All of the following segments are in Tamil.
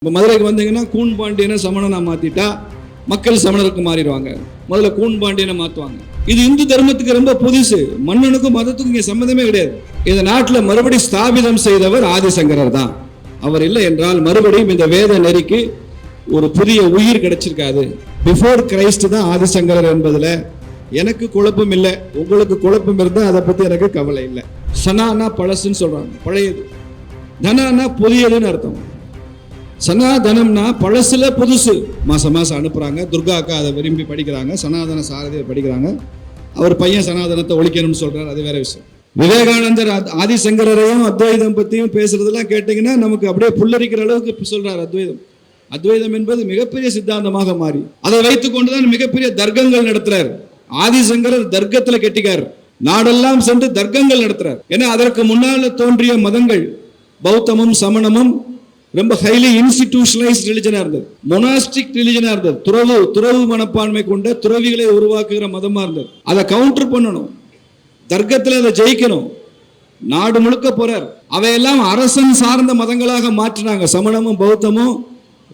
இப்போ மதுரைக்கு வந்தீங்கன்னா கூன் பாண்டியனை சமணனா மாற்றிட்டா மக்கள் சமணருக்கு மாறிடுவாங்க. முதல்ல கூன் பாண்டியனை மாற்றுவாங்க. இது இந்து தர்மத்துக்கு ரொம்ப புதுசு. மன்னனுக்கும் மதத்துக்கும் இங்கே சம்மந்தமே கிடையாது. இந்த நாட்டில் மறுபடி ஸ்தாபிதம் செய்தவர் ஆதிசங்கரர் தான். அவர் இல்லை என்றால் மறுபடியும் இந்த வேத நெறிக்கு ஒரு புதிய உயிர் கிடைச்சிருக்காது. பிஃபோர் கிரைஸ்ட் தான் ஆதிசங்கரர் என்பதில் எனக்கு குழப்பம் இல்லை. உங்களுக்கு குழப்பம் இருந்தால் அதை பற்றி எனக்கு கவலை இல்லை. சனானா பழசுன்னு சொல்கிறாங்க, பழையது. தனானா புதியதுன்னு அர்த்தம். சனாதனம்னா பழசுல புதுசு. மாசம் மாசம் அனுப்புறாங்க. துர்கா அக்கா அதை விரும்பி படிக்கிறாங்க. சனாதன சாரதியை படிக்கிறாங்க. அவர் பையன் சனாதனத்தை ஒழிக்கணும்னு சொல்றாரு, அது வேற விஷயம். விவேகானந்தர் ஆதிசங்கரையும் அத்வைதம் பத்தியும் பேசுறதெல்லாம் கேட்டீங்கன்னா நமக்கு அப்படியே புல்லரிக்கிற அளவுக்கு சொல்றாரு. அத்வைதம் என்பது மிகப்பெரிய சித்தாந்தமாக மாறி அதை வைத்துக் கொண்டுதான் மிகப்பெரிய தர்க்கங்கள் நடத்துறாரு. ஆதிசங்கரர் தர்க்கத்துல கெட்டிக்கார். நாடெல்லாம் சென்று தர்க்கங்கள் நடத்துறார். ஏன்னா அதற்கு முன்னால் தோன்றிய மதங்கள் பௌத்தமும் சமணமும் ரொம்ப ஹைலி இன்ஸ்டிடியூஷனலைஸ்ட் ரிலிஜனா இருந்தது. மொனாஸ்டிக் ரிலிஜனா இருந்தது. துறவு மனப்பான்மை கொண்ட துறவிகளை உருவாக்குகிற மதமா இருந்தது. அதை கவுண்டர் பண்ணணும், தர்க்கத்தில் அதை ஜெயிக்கணும். நாடு முழுக்க போறார். அவையெல்லாம் அரசன் சார்ந்த மதங்களாக மாற்றினாங்க. சமணமும் பௌத்தமும்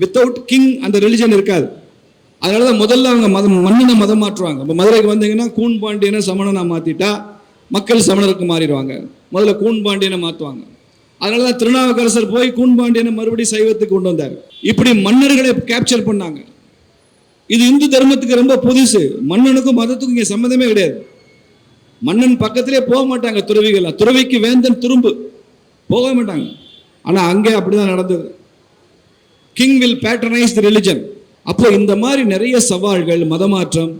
வித்தவுட் கிங் அந்த ரிலிஜன் இருக்காது. அதனாலதான் முதல்ல அவங்க மன்னனை மதம் மாற்றுவாங்க. இப்போ மதுரைக்கு வந்தீங்கன்னா கூன் பாண்டியனை சமணனா மாத்திட்டா மக்கள் சமணருக்கு மாறிடுவாங்க. முதல்ல கூன் பாண்டியனை மாற்றுவாங்க. அதனாலதான் திருநாவுக்கரசர் போய் கூன் பாண்டியனை மறுபடியும் சைவத்துக்கு கொண்டு வந்தார். இப்படி மன்னர்களை கேப்சர் பண்ணாங்க. இது இந்து தர்மத்துக்கு ரொம்ப புதுசு. மன்னனுக்கும் மதத்துக்கும் இங்கே சம்மந்தமே கிடையாது. மன்னன் பக்கத்திலே போக மாட்டாங்க துறவிகள். துறவிக்கு வேந்தன் துரும்பு போக மாட்டாங்க. ஆனால் அங்கே அப்படிதான் நடந்தது. King will patronise the religion. அப்போ இந்த மாதிரி நிறைய சவால்கள், மதமாற்றம்,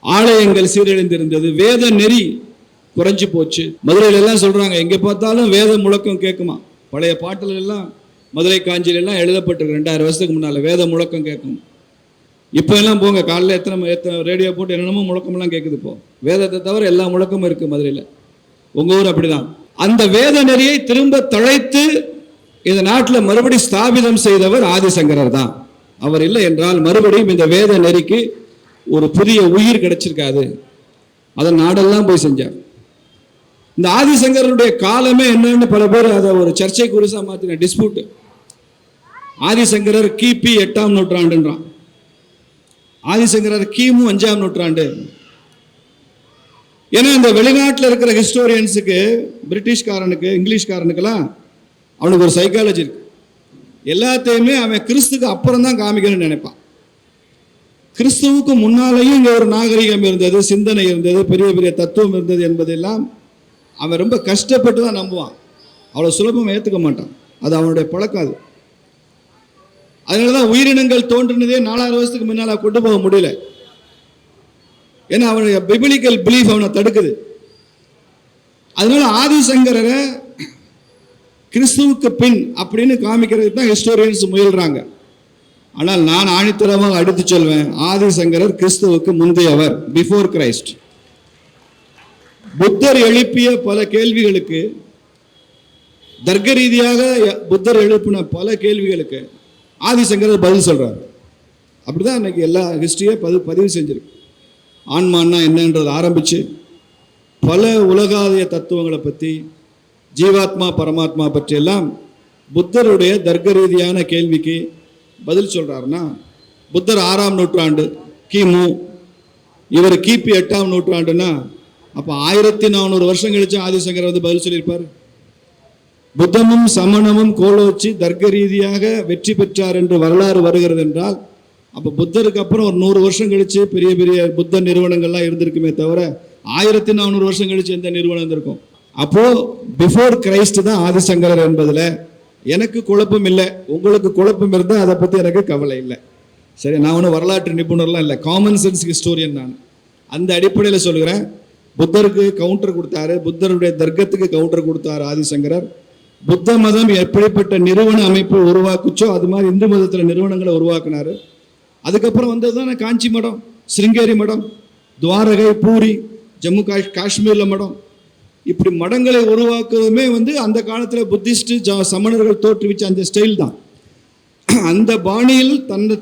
ஆலயங்கள் சீரழிந்திருந்தது, வேத நெறி குறைஞ்சி போச்சு. மதுரையில எல்லாம் சொல்றாங்க, எங்க பார்த்தாலும் வேத முழக்கம் கேட்குமா. பழைய பாட்டுல எல்லாம் மதுரை காஞ்சியில எல்லாம் எழுதப்பட்டிருக்கு 2000 வருஷத்துக்கு முன்னால வேத முழக்கம் கேட்கும். இப்போ எல்லாம் போங்க, காலையில் எத்தனை ரேடியோ போட்டு என்னென்னமோ முழக்கமெல்லாம் கேட்குது. இப்போ வேதத்தை தவிர எல்லா முழக்கமும் இருக்கு மதுரையில். உங்க ஊர் அப்படிதான். அந்த வேத நெறியை திரும்ப தழைத்து இந்த நாட்டில் மறுபடி ஸ்தாபிதம் செய்தவர் ஆதிசங்கரர் தான். அவர் இல்லை என்றால் மறுபடியும் இந்த வேத நெறிக்கு ஒரு புதிய உயிர் கிடைச்சிருக்காது. அதை நாடெல்லாம் போய் செஞ்சார். இந்த ஆதிசங்கருடைய காலமே என்னன்னு பல பேர் அதை ஒரு சர்ச்சை குறிசா மாத்தின டிஸ்பியூட். ஆதிசங்கரர் கிபி 8ஆம் நூற்றாண்டுன்றான். ஆதிசங்கரர் கிமு 5ஆம் நூற்றாண்டு. ஏன்னா இந்த வெளிநாட்டில் இருக்கிற ஹிஸ்டோரியன்ஸுக்கு, பிரிட்டிஷ்காரனுக்கு, இங்கிலீஷ்காரனுக்கெல்லாம் அவனுக்கு ஒரு சைக்காலஜி இருக்கு. எல்லாத்தையுமே அவன் கிறிஸ்துக்கு அப்புறம் தான் காமிக்கணும்னு நினைப்பான். கிறிஸ்துவுக்கு முன்னாலேயும் இங்கே ஒரு நாகரிகம் இருந்தது, சிந்தனை இருந்தது, பெரிய பெரிய தத்துவம் இருந்தது என்பதெல்லாம் அவன் ரொம்ப கஷ்டப்பட்டு தான் நம்புவான். அவ்வளோ சுலபமாக ஏற்றுக்க மாட்டான். அது அவனுடைய பழக்கம். அது அதனால தான் உயிரினங்கள் தோன்றினதே 4000 வருஷத்துக்கு முன்னால் கொண்டு போக முடியல. ஏன்னா அவனுடைய பிபிலிக்கல் பிலீஃப் அவனை தடுக்குது. அதனால ஆதிசங்கரரை கிறிஸ்துவுக்கு பின் அப்படின்னு காமிக்கிறது தான் ஹிஸ்டோரியன்ஸ் முயல்றாங்க. ஆனால் நான் ஆணித்தரமாக அடுத்து சொல்வேன், ஆதிசங்கரர் கிறிஸ்துவுக்கு முந்தையவர், பிஃபோர் கிரைஸ்ட். புத்தர் எழுப்பிய பல கேள்விகளுக்கு, தர்க்க ரீதியாக புத்தர் எழுப்பின பல கேள்விகளுக்கு ஆதிசங்கரர் பதில் சொல்றார். அப்படிதான் இன்னைக்கு எல்லா ஹிஸ்டரியை பதிவு செஞ்சிருக்கு. ஆன்மான்னா என்னன்றது ஆரம்பிச்சு பல உலகாதிய தத்துவங்களை பற்றி, ஜீவாத்மா பரமாத்மா பற்றியெல்லாம் புத்தருடைய தர்க்க ரீதியான கேள்விக்கு பதில் சொல்றாருன்னா, புத்தர் 6ஆம் நூற்றாண்டு கிமு, இவர் கிபி 8ஆம் நூற்றாண்டுன்னா அப்போ 1400 வருஷம் கழிச்சு ஆதிசங்கர் வந்து பதில் சொல்லியிருப்பார். புத்தமும் சமணமும் கோலோச்சி தர்க்க ரீதியாக வெற்றி பெற்றார் என்று வரலாறு வருகிறது என்றால், அப்போ புத்தருக்கு அப்புறம் ஒரு 100 வருஷம் கழிச்சு பெரிய பெரிய புத்த நிறுவனங்கள்லாம் இருந்திருக்குமே தவிர 1400 வருஷம் கழிச்சு எந்த நிறுவனம் இருந்திருக்கும்? அப்போ பிஃபோர் கிரைஸ்ட் தான் ஆதிசங்கரர் என்பதில் எனக்கு குழப்பம் இல்லை. உங்களுக்கு குழப்பம் இருந்தால் அதை பற்றி எனக்கு கவலை இல்லை. சரி, நான் ஒன்றும் வரலாற்று நிபுணர்லாம் இல்லை, காமன் சென்ஸ் ஹிஸ்டோரியன் நான். அந்த அடிப்படையில் சொல்கிறேன், புத்தருக்கு கவுண்டர் கொடுத்தாரு, புத்தருடைய தர்க்கத்துக்கு கவுண்டர் கொடுத்தாரு ஆதிசங்கரர். புத்த மதம் எப்படிப்பட்ட நிறுவன அமைப்பு உருவாக்குச்சோ அது மாதிரி இந்து மதத்தில் நிறுவனங்களை உருவாக்குனாரு. அதுக்கப்புறம் வந்தது தான் காஞ்சி மடம், சிருங்கேரி மடம், துவாரகை, பூரி, ஜம்மு காஷ்மீரில் மடம். இப்படி மடங்களை உருவாக்குவதுமே வந்து அந்த காலத்தில் புத்திஸ்ட் சமணர்கள் தோற்றுவிச்ச அந்த ஸ்டைல் தான். அந்த பாணியில்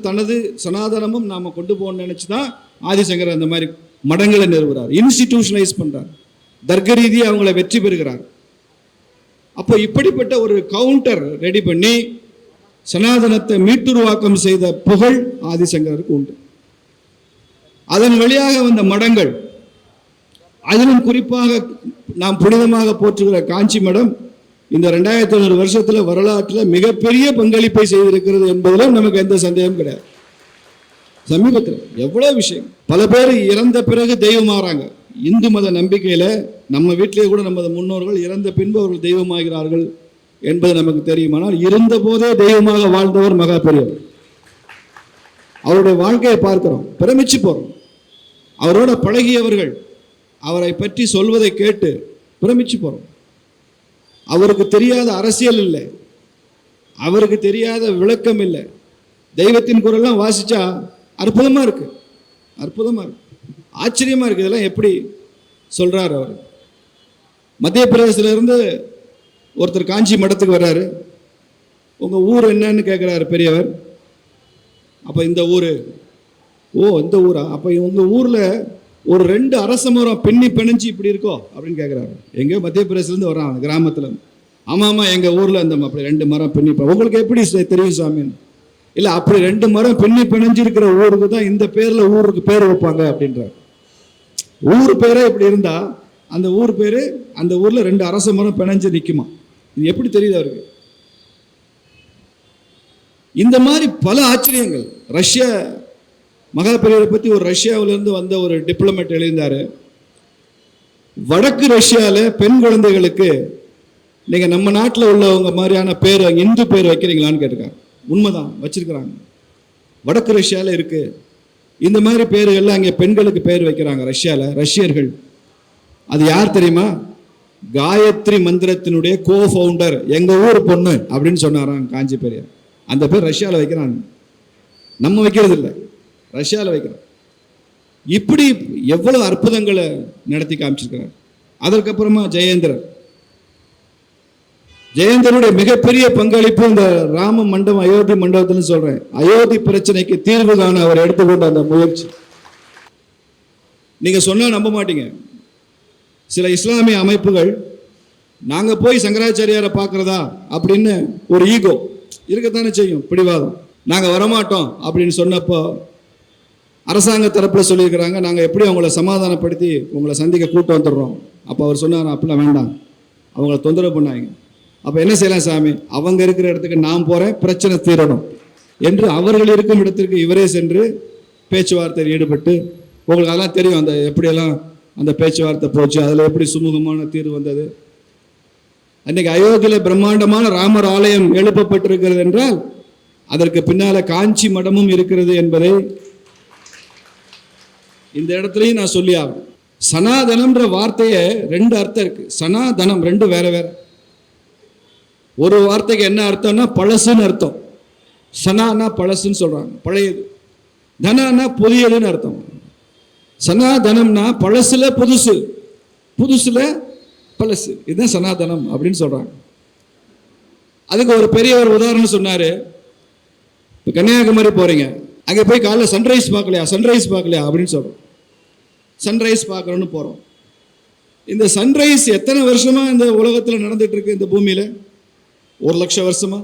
தனது சனாதனமும் நாம் கொண்டு போகணும்னு நினச்சி தான் ஆதிசங்கர் அந்த மாதிரி மடங்களை நிறுவுறார், இன்ஸ்டிடியூஷனலைஸ் பண்றார், தர்க்க ரீதியாக அவங்களை வெற்றி பெறுகிறார். அப்போ இப்படிப்பட்ட ஒரு கவுண்டர் ரெடி பண்ணி சனாதனத்தை மீட்டுருவாக்கம் செய்த புகழ் ஆதிசங்கருக்கு உண்டு. அதன் வழியாக வந்த மடங்கள், அதிலும் குறிப்பாக நாம் புனிதமாக போற்றுகிற காஞ்சி மடம் இந்த 2500 வருஷத்துல வரலாற்றில் மிகப்பெரிய பங்களிப்பை செய்திருக்கிறது என்பதிலும் நமக்கு எந்த சந்தேகம் கிடையாது. சமீபத்தில் எவ்வளவு விஷயம், பல பேர் இறந்த பிறகு தெய்வமாகறாங்க. இந்து மத நம்பிக்கையில நம்ம வீட்டிலேயே கூட நமது முன்னோர்கள் இறந்த பின்பு அவர்கள் தெய்வமாகிறார்கள் என்பது நமக்கு தெரியுமானால், இருந்த போதே தெய்வமாக வாழ்ந்தவர் மகா பெரியவர். அவருடைய வாழ்க்கையை பார்க்கிறோம், பிரமிச்சு போறோம். அவரோட பழகியவர்கள் அவரை பற்றி சொல்வதை கேட்டு பிரமிச்சு போறோம். அவருக்கு தெரியாத அரசியல் இல்லை, அவருக்கு தெரியாத விளக்கம் இல்லை. தெய்வத்தின் குரல்லாம் வாசிச்சா அற்புதமா இருக்கு, அற்புதமா இருக்கு, ஆச்சரியமா இருக்கு. இதெல்லாம் எப்படி சொல்றாரு அவர்? மத்திய பிரதேசத்திலிருந்து ஒருத்தர் காஞ்சி மடத்துக்கு வர்றாரு. உங்க ஊர் என்னன்னு கேட்குறாரு பெரியவர். அப்போ இந்த ஊர், ஓ இந்த ஊரா, அப்போ உங்க ஊர்ல ஒரு 2 அரச மரம் பின்னி பிணைஞ்சு இப்படி இருக்கோ அப்படின்னு கேட்குறாரு. எங்கேயோ மத்திய பிரதேசத்துலேருந்து வர்றான், கிராமத்தில். ஆமாம் எங்க ஊர்ல அந்த அப்படி 2 மரம் பின்னி, உங்களுக்கு எப்படி தெரியும் சாமின்னு? இல்லை அப்படி 2 மரம் பின்னி பிணைஞ்சிருக்கிற ஊருக்கு தான் இந்த பேர்ல ஊருக்கு பேர் வைப்பாங்க அப்படின்றார். ஊர் பேரே இப்படி இருந்தா அந்த ஊர் பேரு, அந்த ஊர்ல 2 அரச மரம் பிணைஞ்சு நிற்குமா? இது எப்படி தெரியுது அவருக்கு? இந்த மாதிரி பல ஆச்சரியங்கள். ரஷ்யா மகா பெரியவரை பத்தி ஒரு ரஷ்யாவிலிருந்து வந்த ஒரு டிப்ளமேட் எழுதினாரு. வடக்கு ரஷ்யாவில் பெண் குழந்தைகளுக்கு நீங்க நம்ம நாட்டில் உள்ளவங்க மாதிரியான பேர், இந்து பேர் வைக்கிறீங்களான்னு கேட்டிருக்காங்க. உண்மைதான், வச்சிருக்கிறாங்க. வடக்கு ரஷ்யாவில் இருக்கு இந்த மாதிரி பேர்கள்லாம். அங்கே பெண்களுக்கு பேர் வைக்கிறாங்க ரஷ்யாவில், ரஷ்யர்கள். அது யார் தெரியுமா? காயத்ரி மந்திரத்தினுடைய கோ ஃபவுண்டர், எங்க ஊர் பொண்ணு அப்படின்னு சொன்னாராம் காஞ்சி பெரியார். அந்த பேர் ரஷ்யாவில் வைக்கிறாங்க, நம்ம வைக்கிறது இல்லை, ரஷ்யாவில் வைக்கிறோம். இப்படி எவ்வளவு அற்புதங்களை நடத்தி காமிச்சிருக்கிறார். அதற்கப்புறமா ஜெயேந்திரனுடைய மிகப்பெரிய பங்களிப்பு இந்த ராம மண்டபம், அயோத்தி மண்டபத்தில் சொல்றேன். அயோத்தி பிரச்சனைக்கு தீர்வு காண அவர் எடுத்துக்கொண்ட அந்த முயற்சி நீங்க சொன்னா நம்ப மாட்டீங்க. சில இஸ்லாமிய அமைப்புகள் நாங்க போய் சங்கராச்சாரியாரை பார்க்கறதா அப்படின்னு ஒரு ஈகோ இருக்கத்தானே செய்யும், பிடிவாதம். நாங்க வரமாட்டோம் அப்படின்னு சொன்னப்போ அரசாங்க தரப்புல சொல்லியிருக்கிறாங்க, நாங்க எப்படி அவங்கள சமாதானப்படுத்தி உங்களை சந்திக்க கூட்டம் வந்துடுறோம். அப்போ அவர் சொன்னார், அப்படிலாம் வேண்டாம், அவங்கள தொந்தரவு பண்ணாங்க. அப்போ என்ன செய்யலாம் சாமி? அவங்க இருக்கிற இடத்துக்கு நான் போறேன், பிரச்சனை தீரணும் என்று அவர்கள் இருக்கும் இடத்திற்கு இவரே சென்று பேச்சுவார்த்தையில் ஈடுபட்டு, உங்களுக்கு அதெல்லாம் தெரியும் அந்த எப்படியெல்லாம் அந்த பேச்சுவார்த்தை போச்சு, அதில் எப்படி சுமூகமான தீர்வு வந்தது. அன்னைக்கு அயோத்தியில் பிரம்மாண்டமான ராமர் ஆலயம் எழுப்பப்பட்டிருக்கிறது என்றால் அதற்கு பின்னால காஞ்சி மடமும் இருக்கிறது என்பதை இந்த இடத்துலையும் நான் சொல்லி ஆகணும். சனாதனம்ன்ற வார்த்தையை 2 அர்த்தம் இருக்கு. சனாதனம் 2 வேற வேற. ஒரு வார்த்தைக்கு என்ன அர்த்தம்னா பழசுன்னு அர்த்தம். சனானா பழசுன்னு சொல்றாங்க, பழையது. தனானா புதியதுன்னு அர்த்தம். சனாதனம்னா பழசுல புதுசு, புதுசுல பழசு, இதுதான் சனாதனம் அப்படின்னு சொல்றாங்க. அதுக்கு ஒரு பெரிய ஒரு உதாரணம் சொன்னாரு. இப்போ கன்னியாகுமரி போறீங்க, அங்கே போய் காலைல சன்ரைஸ் பார்க்கலையா அப்படின்னு சொல்றோம். சன்ரைஸ் பார்க்கணும்னு போறோம். இந்த சன்ரைஸ் எத்தனை வருஷமா இந்த உலகத்தில் நடந்துட்டு இருக்கு? இந்த பூமியில 1 லட்சம் வருஷமா,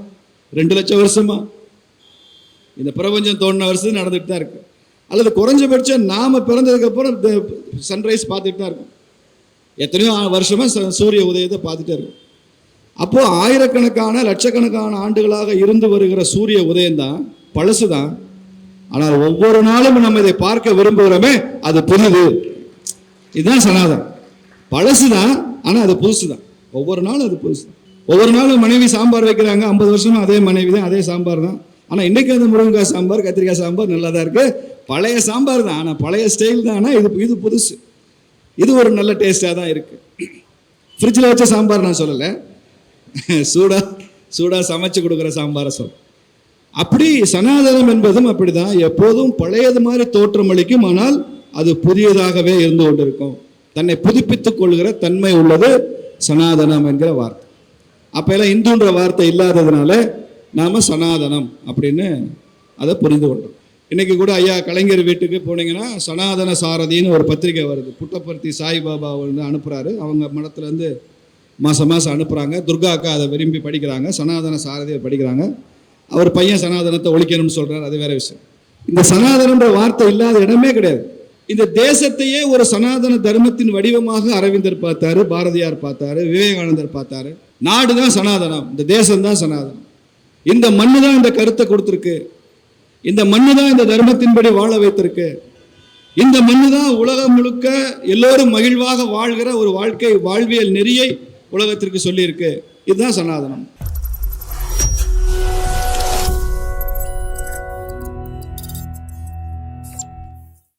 2 லட்சம் வருஷமா, இந்த பிரபஞ்சம் தோன்றின வருஷம் நடந்துட்டு தான் இருக்கு. அல்லது குறைஞ்சபட்சம் நாம பிறந்ததுக்கு அப்புறம் சன்ரைஸ் பார்த்துட்டு தான் இருக்கும். எத்தனையோ வருஷமா சூரிய உதயத்தை பார்த்துட்டே இருக்கும். அப்போ ஆயிரக்கணக்கான லட்சக்கணக்கான ஆண்டுகளாக இருந்து வருகிற சூரிய உதயம் தான், பழசு தான். ஆனால் ஒவ்வொரு நாளும் நம்ம இதை பார்க்க விரும்புகிறோமே, அது புதுது. இதுதான் சனாதனம். பழசு தான், ஆனால் அது புதுசு தான். ஒவ்வொரு நாளும் அது புதுசு தான். ஒவ்வொரு நாளும் மனைவி சாம்பார் வைக்கிறாங்க, 50 வருஷமா அதே மனைவி தான், அதே சாம்பார் தான். ஆனால் இன்னைக்கு அந்த முருங்கைக்காய் சாம்பார், கத்திரிக்காய் சாம்பார் நல்லா தான் இருக்கு. பழைய சாம்பார் தான், ஆனால் பழைய ஸ்டைல் தான். ஆனால் இது புதுசு, இது ஒரு நல்ல டேஸ்டாக தான் இருக்கு. ஃப்ரிட்ஜில் வச்ச சாம்பார் நான் சொல்லலை, சூடா சமைச்சு கொடுக்குற சாம்பாரை சொல்ல. அப்படி சனாதனம் என்பதும் அப்படிதான், எப்போதும் பழையது மாதிரி தோற்றம் அளிக்கும், ஆனால் அது புதியதாகவே இருந்து கொண்டிருக்கும். தன்னை புதுப்பித்துக் கொள்கிற தன்மை உள்ளது சனாதனம் என்கிற வார்த்தை. அப்ப எல்லாம் இந்துன்ற வார்த்தை இல்லாததுனால நாம சனாதனம் அப்படின்னு அதை புரிந்து கொண்டோம். இன்னைக்கு கூட ஐயா கலைஞர் வீட்டுக்கு போனீங்கன்னா சனாதன சாரதின்னு ஒரு பத்திரிகை வருது. புட்டபர்த்தி சாய்பாபா வந்து அனுப்புறாரு, அவங்க மடத்துல இருந்து மாசம் அனுப்புறாங்க. துர்கா அக்கா அதை விரும்பி படிக்கிறாங்க, சனாதன சாரதியை படிக்கிறாங்க. அவர் பையன் சனாதனத்தை ஒழிக்கணும்னு சொல்றாரு, அது வேற விஷயம். இந்த சனாதனன்ற வார்த்தை இல்லாத இடமே கிடையாது. இந்த தேசத்தையே ஒரு சனாதன தர்மத்தின் வடிவமாக அரவிந்தர் பார்த்தாரு, பாரதியார் பார்த்தாரு, விவேகானந்தர் பார்த்தாரு. நாடு தான் சனாதனம், இந்த தேசம் தான் சனாதனம். இந்த மண்ணு தான் இந்த கருத்தை கொடுத்துருக்கு, இந்த மண்ணு தான் இந்த தர்மத்தின்படி வாழ வைத்திருக்கு, இந்த மண்ணு தான் உலகம் முழுக்க எல்லோரும் மகிழ்வாக வாழ்கிற ஒரு வாழ்வியல் நெறியை உலகத்திற்கு சொல்லியிருக்கு. இதுதான் சனாதனம்.